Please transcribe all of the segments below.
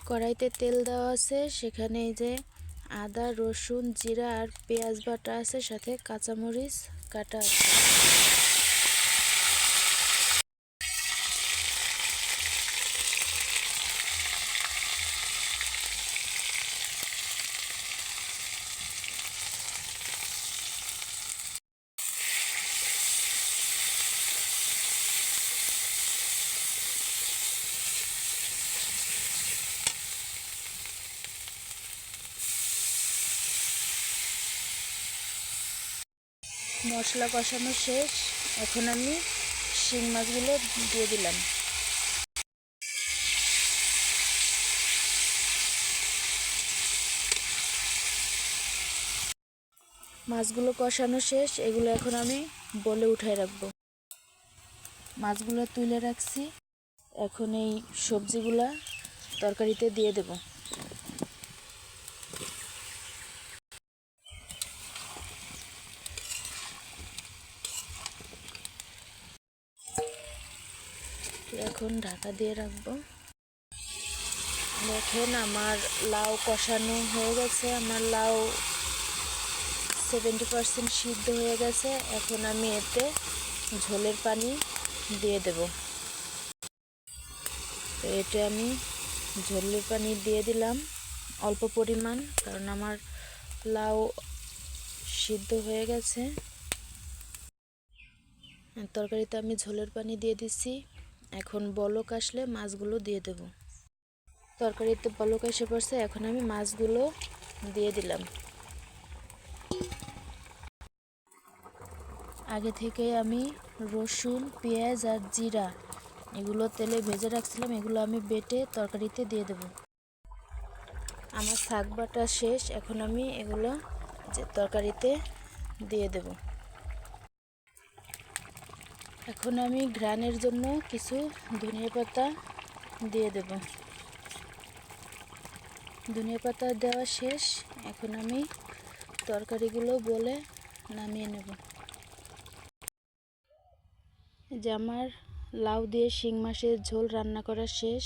কড়াইতে তেল দেওয়া আছে, সেখানে এই যে আদা রসুন জিরা আর পেঁয়াজ বাটা আছে, সাথে কাঁচামরিচ কাটা আছে। মশলা কষানো শেষ, এখন আমি শিং মাছগুলো দিয়ে দিলাম। মাছগুলো কষানো শেষ, এগুলো এখন আমি বলে উঠায় রাখবো। মাছগুলো তুলে রাখছি, এখন এই সবজিগুলা তরকারিতে দিয়ে দেব। এখন ঢাকা দিয়ে রাখবো। দেখেন আমার লাউ কষানো হয়ে গেছে, আমার লাউ 70% সিদ্ধ হয়ে গেছে। এখন আমি এতে ঝোলের পানি দিয়ে দেব। তো এতে আমি ঝোলের পানি দিয়ে দিলাম অল্প পরিমাণ, কারণ আমার লাউ সিদ্ধ হয়ে গেছে। তরকারিতে আমি ঝোলের পানি দিয়ে দিচ্ছি। এখন বলক আসলে মাছগুলো দিয়ে দেব। তরকারিতে বলক এসে পড়ছে, এখন আমি মাছগুলো দিয়ে দিলাম। আগে থেকে আমি রসুন পেঁয়াজ আর জিরা এগুলো তেলে ভেজে রাখছিলাম, এগুলো আমি বেটে তরকারিতে দিয়ে দেব। আমার শাক বাটা শেষ, এখন আমি এগুলো যে তরকারিতে দিয়ে দেব। এখন আমি ঘ্রাণের জন্য কিছু ধনিয়া পাতা দিয়ে দেব। ধনিয়া পাতা দেওয়া শেষ, এখন আমি তরকারিগুলো বলে নামিয়ে নেব। যে আমার লাউ দিয়ে শিং মাছের ঝোল রান্না করা শেষ।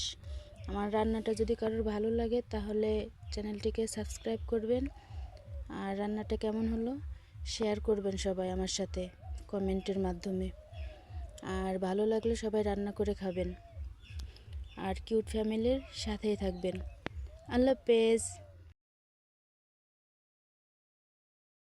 আমার রান্নাটা যদি কারোর ভালো লাগে তাহলে চ্যানেলটিকে সাবস্ক্রাইব করবেন, আর রান্নাটা কেমন হলো শেয়ার করবেন সবাই আমার সাথে কমেন্টের মাধ্যমে। আর ভালো লাগলে সবাই রান্না করে খাবেন, আর কিউট ফ্যামিলির সাথেই থাকবেন। আল্লাহ হাফেজ।